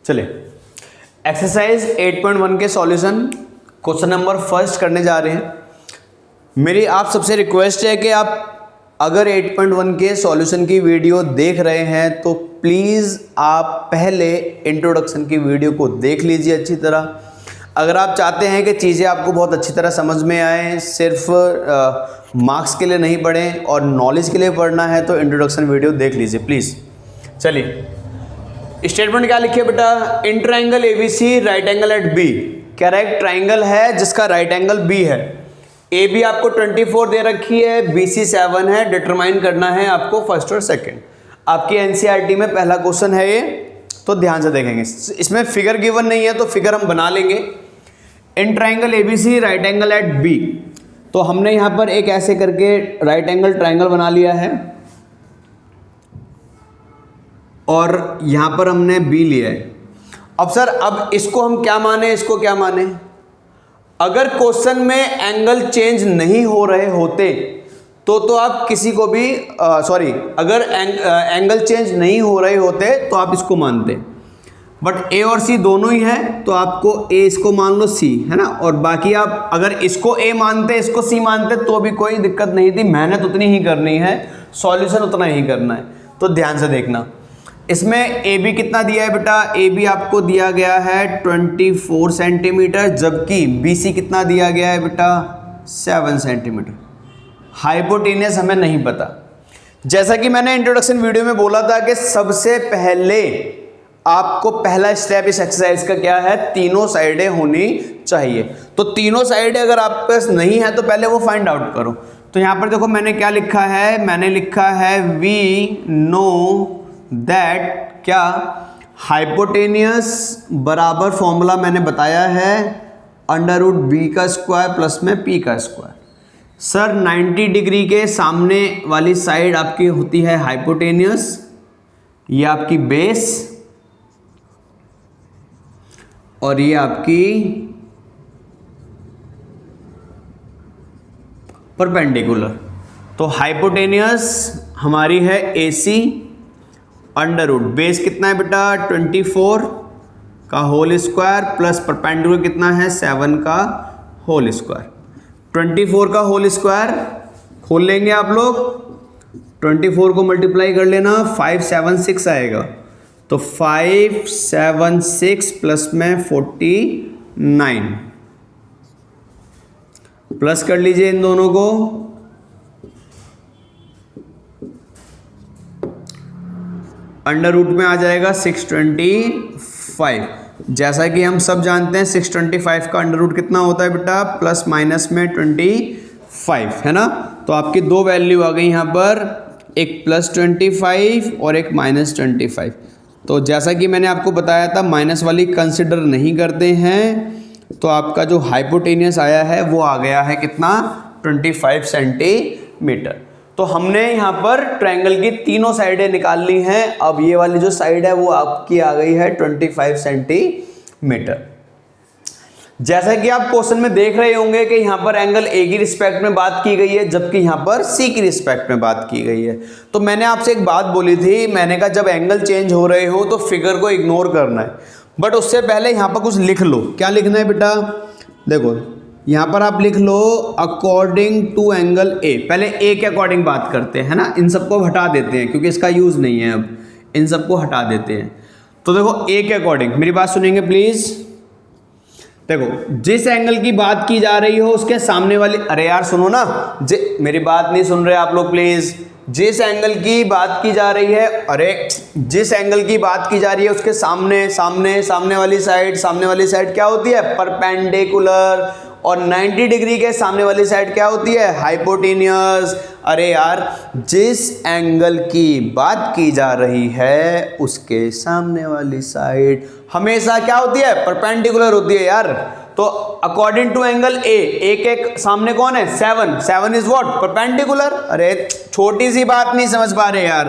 चलिए एक्सरसाइज 8.1 के solution question number first करने जा रहे हैं। मेरी आप सबसे रिक्वेस्ट है कि आप अगर 8.1 के सॉल्यूशन की वीडियो देख रहे हैं तो प्लीज़ आप पहले इंट्रोडक्शन की वीडियो को देख लीजिए अच्छी तरह। अगर आप चाहते हैं कि चीज़ें आपको बहुत अच्छी तरह समझ में आए, सिर्फ मार्क्स के लिए नहीं पढ़ें और नॉलेज के लिए पढ़ना है, तो इंट्रोडक्शन वीडियो देख लीजिए प्लीज़। चलिए स्टेटमेंट क्या लिखिए बेटा, in triangle ABC right angle at B. कह रहा है ट्राइंगल है जिसका राइट एंगल बी है। ए बी आपको 24 दे रखी है, बी सी 7 है। डिटरमाइन करना है आपको फर्स्ट और सेकंड। आपकी एनसीईआरटी में पहला क्वेश्चन है ये, तो ध्यान से देखेंगे। इसमें फिगर गिवन नहीं है तो फिगर हम बना लेंगे। In triangle ABC right angle at B, तो हमने यहाँ पर एक ऐसे करके राइट एंगल ट्राइंगल बना लिया है और यहाँ पर हमने बी लिया है। अब सर अब इसको हम क्या माने, इसको क्या माने? अगर क्वेश्चन में एंगल चेंज नहीं हो रहे होते तो आप किसी को भी अगर एंगल चेंज नहीं हो रहे होते तो आप इसको मानते, बट ए और सी दोनों ही है तो आपको ए इसको मान लो, सी है ना, और बाकी आप अगर इसको ए मानते इसको सी मानते तो भी कोई दिक्कत नहीं थी। मेहनत उतनी ही करनी है, सॉल्यूशन उतना ही करना है। तो ध्यान से देखना, इसमें ए बी कितना दिया है बेटा, ए बी आपको दिया गया है 24 सेंटीमीटर, जबकि बी सी कितना दिया गया है बेटा 7 सेंटीमीटर। हाइपोटेनियस हमें नहीं पता। जैसा कि मैंने इंट्रोडक्शन वीडियो में बोला था कि सबसे पहले आपको पहला स्टेप इस एक्सरसाइज का क्या है, तीनों साइडें होनी चाहिए। तो तीनों साइडें अगर आप पास नहीं है तो पहले वो फाइंड आउट करो। तो यहां पर देखो मैंने क्या लिखा है, मैंने लिखा है वी नो दैट क्या हाइपोटेनियस बराबर फॉर्मूला मैंने बताया है अंडर रूट बी का स्क्वायर प्लस में पी का स्क्वायर। सर 90 डिग्री के सामने वाली साइड आपकी होती है हाइपोटेनियस, ये आपकी बेस और ये आपकी परपेंडिकुलर। तो हाइपोटेनियस हमारी है AC अंडर रूट बेस कितना है बेटा 24 का होल स्क्वायर प्लस परपेंडिकुलर कितना है 7 का होल स्क्वायर। 24 का होल स्क्वायर खोल लेंगे आप लोग, 24 को मल्टीप्लाई कर लेना, 576 आएगा। तो 576 प्लस में 49 प्लस कर लीजिए इन दोनों को, अंडर रूट में आ जाएगा 625। जैसा कि हम सब जानते हैं 625 का अंडर रूट कितना होता है बेटा, प्लस माइनस में 25 है ना। तो आपकी दो वैल्यू आ गई यहाँ पर, एक प्लस 25 और एक माइनस 25। तो जैसा कि मैंने आपको बताया था माइनस वाली कंसिडर नहीं करते हैं, तो आपका जो हाइपोटेनियस आया है वो आ गया है कितना 25 सेंटीमीटर। तो हमने यहाँ पर ट्रायंगल की तीनों साइडें निकाल ली हैं। अब ये वाली जो साइड है वो आपकी आ गई है 25 सेंटीमीटर। जैसा कि आप क्वेश्चन में देख रहे होंगे कि यहाँ पर एंगल ए की रिस्पेक्ट में बात की गई है, जबकि यहाँ पर सी की रिस्पेक्ट में बात की गई है। तो मैंने आपसे एक बात बोली थी, मैंने कहा जब एंगल चेंज हो रहे हो तो फिगर को इग्नोर करना है, बट उससे पहले यहाँ पर कुछ लिख लो। क्या लिखना है बेटा, देखो यहाँ पर आप लिख लो अकॉर्डिंग टू एंगल ए। पहले ए के अकॉर्डिंग बात करते हैं ना, इन सबको हटा देते हैं क्योंकि इसका यूज नहीं है, अब इन सबको हटा देते हैं। तो देखो ए के अकॉर्डिंग, मेरी बात सुनेंगे प्लीज। देखो जिस एंगल की बात की जा रही हो उसके सामने वाली, अरे यार सुनो ना, मेरी बात नहीं सुन रहे आप लोग प्लीज। जिस एंगल की बात की जा रही है, अरे जिस एंगल की बात की जा रही है उसके सामने वाली साइड क्या होती है, परपेंडिकुलर। और 90 डिग्री के सामने वाली साइड क्या होती है, हाइपोटेनियस। अरे यार जिस एंगल की बात की जा रही है उसके सामने वाली साइड हमेशा क्या होती है, परपेंडिकुलर होती है यार। तो अकॉर्डिंग टू एंगल ए के सामने कौन है, 7 इज व्हाट, परपेंडिकुलर। अरे छोटी सी बात नहीं समझ पा रहे यार,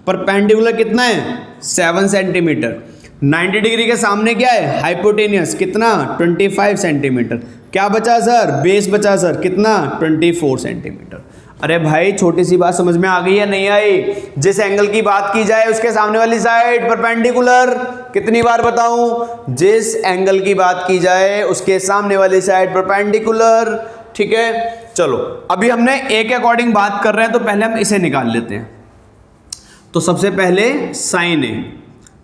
परपेंडिकुलर कितना है 7 सेंटीमीटर। 90 डिग्री के सामने क्या है, हाइपोटेनियस कितना 25 सेंटीमीटर। क्या बचा सर, बेस बचा सर कितना 24 सेंटीमीटर। अरे भाई छोटी सी बात समझ में आ गई या नहीं आई? जिस एंगल की बात की जाए उसके सामने वाली साइड परपेंडिकुलर, कितनी बार बताऊं? जिस एंगल की बात की जाए उसके सामने वाली साइड परपेंडिकुलर। ठीक है, चलो अभी हमने ए के अकॉर्डिंग बात कर रहे हैं तो पहले हम इसे निकाल लेते हैं। तो सबसे पहले साइन ए,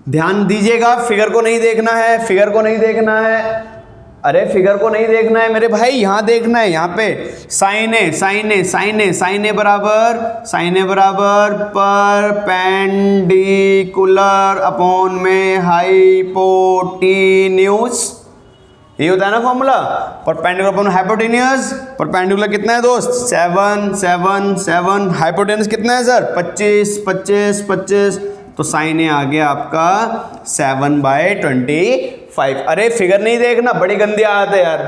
ध्यान दीजिएगा, फिगर को नहीं देखना है, फिगर को नहीं देखना है, अरे फिगर को नहीं देखना है मेरे भाई, यहां देखना है, यहां पे साइन ए, साइन ए, साइन ए, साइन ए बराबर, साइन ए बराबर परपेंडिकुलर अपॉन में हाइपोटेन्यूज, ये होता है ना formula, perpendicular upon hypotenuse. Perpendicular कितना है दोस्त? 7 7 7, हाइपोटेन्यूज कितना है सर? 25 25 25, तो साइन ए आ गया आपका 7/25। अरे फिगर नहीं देखना, बड़ी गंदी आदत है यार,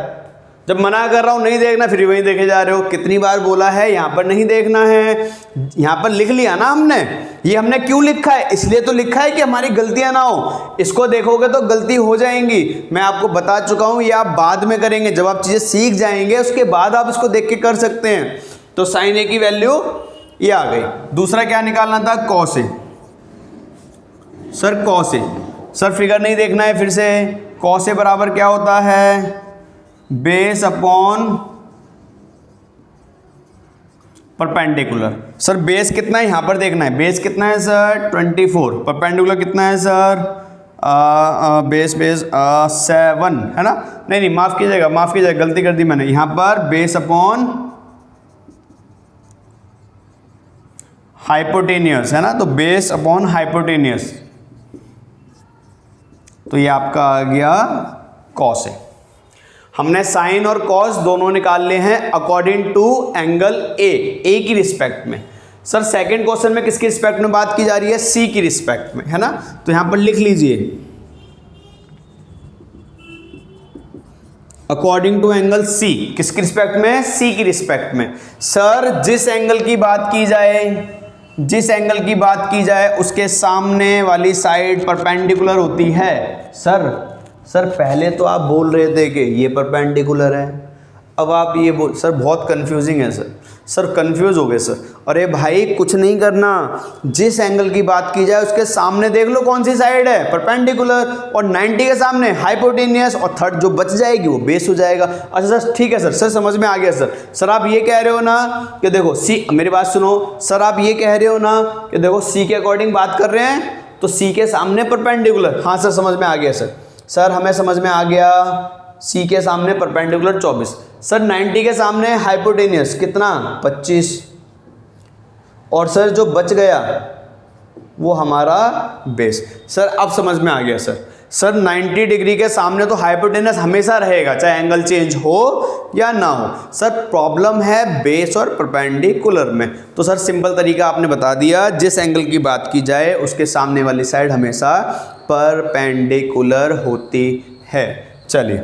जब मना कर रहा हूं नहीं देखना फिर वही देखे जा रहे हो। कितनी बार बोला है यहां पर नहीं देखना है, यहां पर लिख लिया ना हमने। ये हमने क्यों लिखा है? इसलिए तो लिखा है कि हमारी गलतियां ना हो, इसको देखोगे तो गलती हो जाएंगी। मैं आपको बता चुका हूं, ये आप बाद में करेंगे, जब आप चीजें सीख जाएंगे उसके बाद आप इसको देख के कर सकते हैं। तो साइन ए की वैल्यू ये आ गई। दूसरा क्या निकालना था? Cos A. Sir cos A, sir figure नहीं देखना है फिर से। कॉस ए बराबर क्या होता है? Base upon perpendicular. Sir base कितना है यहां पर देखना है, बेस कितना है सर? 24। परपेंडिकुलर कितना है सर? बेस 7 है ना? नहीं माफ कीजिएगा, माफ कीजिएगा, गलती कर दी मैंने। यहां पर बेस अपॉन हाइपोटेनियस है ना, तो बेस अपॉन हाइपोटेनियस, तो ये आपका आ गया कॉस ए। हमने साइन और कॉस दोनों निकाल लिए हैं अकॉर्डिंग टू एंगल ए की रिस्पेक्ट में। सर सेकंड क्वेश्चन में किसकी रिस्पेक्ट में बात की जा रही है? सी की रिस्पेक्ट में, है ना? तो यहां पर लिख लीजिए अकॉर्डिंग टू एंगल सी। किसकी रिस्पेक्ट में? सी की रिस्पेक्ट में। सर जिस एंगल की बात की जाए, जिस एंगल की बात की जाए उसके सामने वाली साइड परपेंडिकुलर होती है। सर पहले तो आप बोल रहे थे कि ये परपेंडिकुलर है, अब आप ये बोल, सर बहुत कंफ्यूजिंग है सर कंफ्यूज हो गए सर। अरे भाई कुछ नहीं करना, जिस एंगल की बात की जाए उसके सामने देख लो कौन सी साइड है परपेंडिकुलर, और 90 के सामने हाइपोटेनियस, और थर्ड जो बच जाएगी वो बेस हो जाएगा। अच्छा सर ठीक है सर समझ में आ गया सर। सर आप ये कह रहे हो ना कि देखो सी, मेरी बात सुनो सर, आप ये कह रहे हो ना कि देखो सी के अकॉर्डिंग बात कर रहे हैं तो सी के सामने परपेंडिकुलर। हाँ सर समझ में आ गया सर हमें समझ में आ गया। सी के सामने परपेंडिकुलर 24, सर 90 के सामने हाइपोटेनियस कितना? 25, और सर जो बच गया वो हमारा बेस। सर अब समझ में आ गया सर 90 डिग्री के सामने तो हाइपोटेनियस हमेशा रहेगा, चाहे एंगल चेंज हो या ना हो। सर प्रॉब्लम है बेस और परपेंडिकुलर में। तो सर सिंपल तरीका आपने बता दिया, जिस एंगल की बात की जाए उसके सामने वाली साइड हमेशा परपेंडिकुलर होती है। चलिए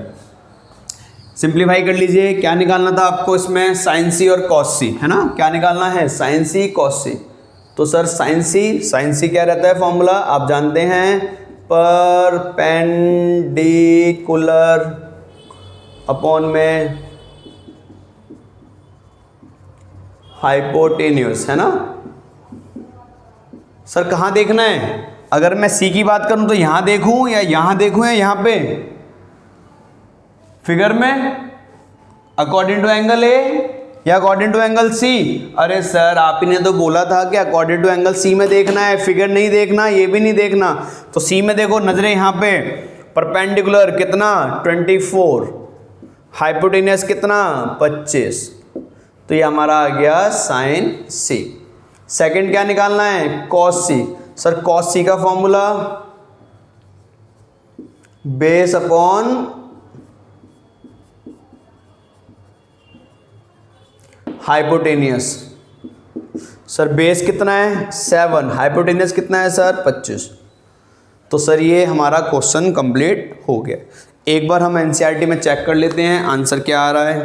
सिंप्लीफाई कर लीजिए। क्या निकालना था आपको इसमें? साइन सी और कॉस सी, है ना? क्या निकालना है? साइन सी कॉस सी। तो सर साइन सी क्या रहता है फॉर्मूला? आप जानते हैं, परपेंडिकुलर अपॉन में हाइपोटेन्यूज, है ना? सर कहाँ देखना है? अगर मैं सी की बात करूं तो यहां देखूं या यहां देखूं या यहां पे? फिगर में अकॉर्डिंग टू एंगल ए या अकॉर्डिंग टू एंगल सी? अरे सर आप ही ने तो बोला था कि अकॉर्डिंग टू एंगल सी में देखना है, फिगर नहीं देखना, ये भी नहीं देखना। तो सी में देखो, नजरें यहां पे, परपेंडिकुलर कितना? 24, हाइपोटेनियस कितना? 25, तो ये हमारा आ गया साइन सी। सेकंड क्या निकालना है? कॉस सी। सर कॉस सी का formula base upon hypotenuse. Sir base कितना है? 7, हाइपोटेनियस कितना है सर? 25। तो सर ये हमारा क्वेश्चन कंप्लीट हो गया। एक बार हम एनसीईआरटी में चेक कर लेते हैं आंसर क्या आ रहा है।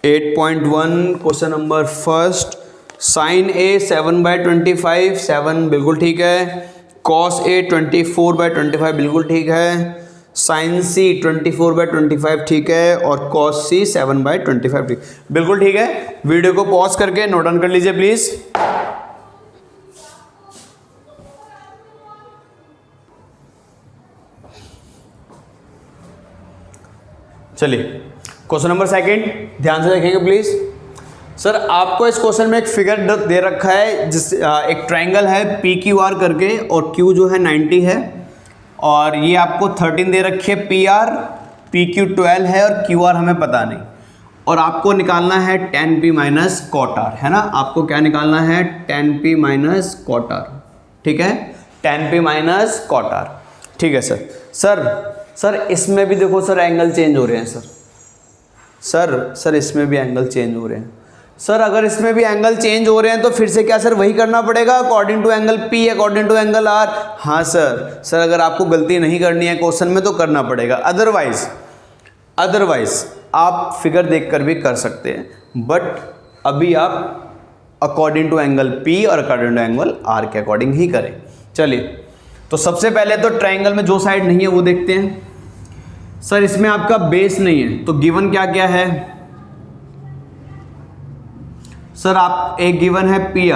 8.1 क्वेश्चन नंबर फर्स्ट, साइन ए 7/25, 7 बिल्कुल ठीक है। कॉस ए 24/25 बिल्कुल ठीक है। साइन सी 24/25 ठीक है, और कॉस सी 7/25 ठीक, बिल्कुल ठीक है। वीडियो को पॉज करके नोट डाउन कर लीजिए प्लीज। चलिए क्वेश्चन नंबर सेकंड ध्यान से देखेंगे प्लीज। सर आपको इस क्वेश्चन में एक फिगर दे रखा है, जिस एक ट्रायंगल है पी क्यू आर करके, और क्यू जो है 90 है, और ये आपको 13 दे रखी है पी आर, पी क्यू 12 है, और क्यू आर हमें पता नहीं, और आपको निकालना है tan p minus cot R, है ना। आपको क्या निकालना है, tan p minus cot R, ठीक है, tan p minus cot R, ठीक है सर। सर इसमें भी देखो सर एंगल चेंज हो रहे हैं सर इसमें भी एंगल चेंज हो रहे हैं सर। अगर इसमें भी एंगल चेंज हो रहे हैं तो फिर से क्या सर वही करना पड़ेगा, according to angle P according to angle R। हाँ सर अगर आपको गलती नहीं करनी है क्वेश्चन में तो करना पड़ेगा, अदरवाइज आप फिगर देखकर भी कर सकते हैं, बट अभी आप अकॉर्डिंग टू एंगल P और अकॉर्डिंग टू एंगल R के अकॉर्डिंग ही करें। चलिए तो सबसे पहले तो ट्रायंगल में जो साइड नहीं है वो देखते हैं। सर इसमें आपका बेस नहीं है, तो गिवन क्या क्या है सर, आप एक गिवन है पी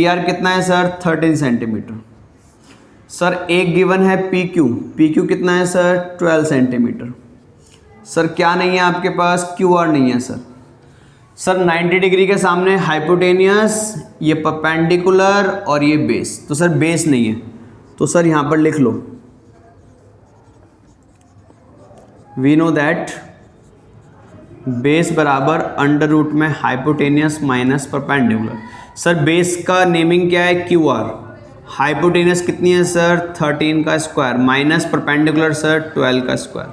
आर कितना है सर 13 सेंटीमीटर। सर एक गिवन है पी क्यू कितना है सर 12 सेंटीमीटर। सर क्या नहीं है आपके पास, क्यू आर नहीं है सर 90 डिग्री के सामने हाइपोटेनियस, ये परपेंडिकुलर और ये बेस, तो सर बेस नहीं है, तो सर यहाँ पर लिख लो, वी नो दैट बेस बराबर अंडर रूट में hypotenuse minus perpendicular. Sir base का नेमिंग क्या है, क्यू आर, हाइपोटेनियस कितनी है सर 13 का स्क्वायर, माइनस परपेंडिकुलर सर 12 का स्क्वायर।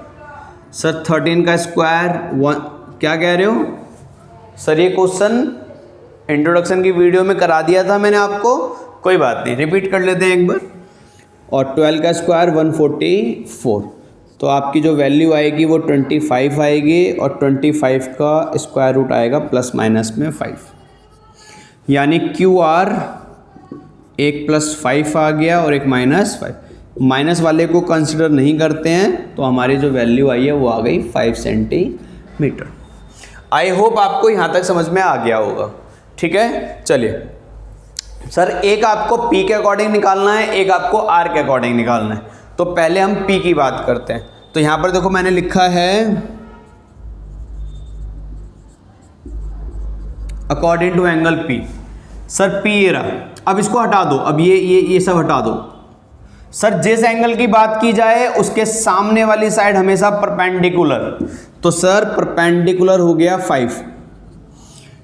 सर 13 का स्क्वायर क्या कह रहे हो सर, ये क्वेश्चन इंट्रोडक्शन की वीडियो में करा दिया था मैंने आपको, कोई बात नहीं रिपीट कर लेते हैं एक बार। और 12 का स्क्वायर 144, तो आपकी जो वैल्यू आएगी वो 25 आएगी, और 25 का स्क्वायर रूट आएगा प्लस माइनस में 5, यानी क्यू आर एक +5 आ गया और एक -5। माइनस वाले को कंसिडर नहीं करते हैं, तो हमारी जो वैल्यू आई है वो आ गई 5 सेंटीमीटर। आई होप आपको यहाँ तक समझ में आ गया होगा, ठीक है। चलिए सर एक आपको P के अकॉर्डिंग निकालना है, एक आपको R के अकॉर्डिंग निकालना है, तो पहले हम P की बात करते हैं। तो यहाँ पर देखो मैंने लिखा है according to angle P। Sir P ये रहा, अब इसको हटा दो, अब ये सब हटा दो। सर जिस एंगल की बात की जाए उसके सामने वाली साइड हमेशा परपेंडिकुलर, तो सर परपेंडिकुलर हो गया 5।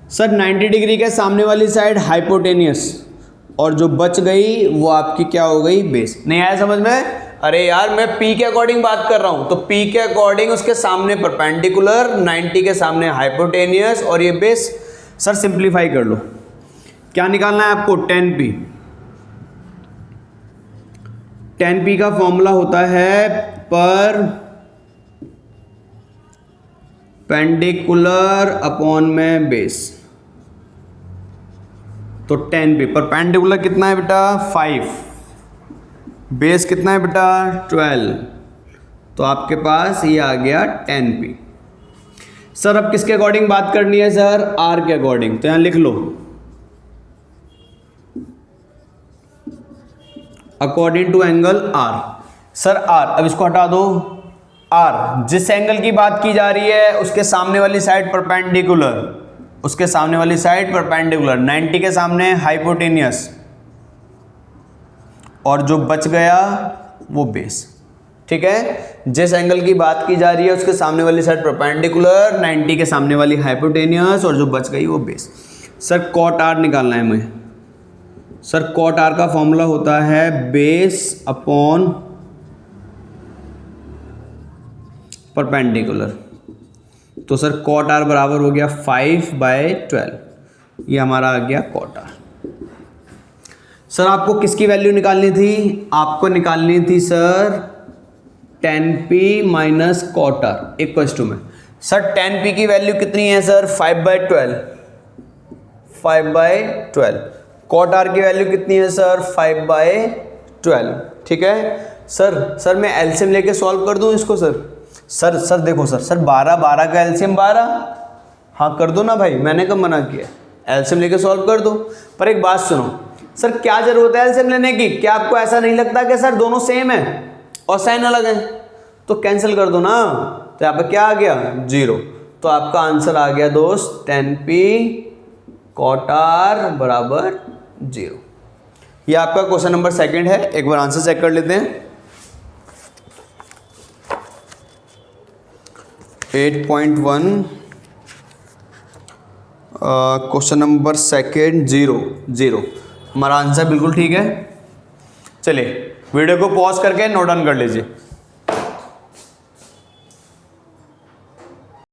सर 90 डिग्री के सामने वाली साइड हाइपोटेनियस, और जो बच गई वो आपकी क्या हो गई, बेस। नहीं आया समझ में? अरे यार मैं P के अकॉर्डिंग बात कर रहा हूं, तो P के अकॉर्डिंग उसके सामने परपेंडिकुलर, 90 के सामने हाइपोटेनियस, और ये बेस। सर सिंप्लीफाई कर लो, क्या निकालना है आपको, tan P का फॉर्मूला होता है पर पेंडिकुलर अपॉन में बेस, तो tan P परपेंडिकुलर कितना है बेटा 5, बेस कितना है बेटा 12, तो आपके पास ये आ गया tan P। सर अब किसके अकॉर्डिंग बात करनी है सर, R के अकॉर्डिंग, तो यहां लिख लो according to angle R। Sir R, अब इसको हटा दो, R जिस एंगल की बात की जा रही है उसके सामने वाली साइड परपेंडिकुलर, उसके सामने वाली साइड परपेंडिकुलर, 90 के सामने हाइपोटेनियस, और जो बच गया वो बेस, ठीक है। जिस एंगल की बात की जा रही है उसके सामने वाली साइड परपेंडिकुलर, 90 के सामने वाली हाइपोटेनियस, और जो बच गई वो बेस। सर कॉट R निकालना है मुझे। सर कॉट R का फॉर्मूला होता है बेस अपॉन परपेंडिकुलर, तो सर कॉट R बराबर हो गया 5/12, ये हमारा आ गया कॉट R। सर आपको किसकी वैल्यू निकालनी थी, आपको निकालनी थी sir tan P minus cot R equals to में। सर tan P की वैल्यू कितनी है सर 5/12, कॉट R की वैल्यू कितनी है सर 5/12, ठीक है। सर मैं एलसीएम लेके सॉल्व कर दूं इसको सर देखो सर 12 का एलसीएम 12, हाँ कर दो ना भाई, मैंने कब मना किया, एलसीएम लेके सॉल्व कर दो। पर एक बात सुनो सर, क्या जरूरत है एलसीएम लेने की? क्या आपको ऐसा नहीं लगता कि सर दोनों सेम है और साइन अलग है? तो कैंसिल कर दो ना, तो यहाँ पे क्या आ गया 0। तो आपका आंसर आ गया दोस्त 10p cot r बराबर 0। ये आपका क्वेश्चन नंबर 2 है। एक बार आंसर चेक कर लेते हैं। 8.1 क्वेश्चन नंबर 2 0। हमारा आंसर बिल्कुल ठीक है। चलिए वीडियो को पॉज करके नोट डाउन कर लीजिए।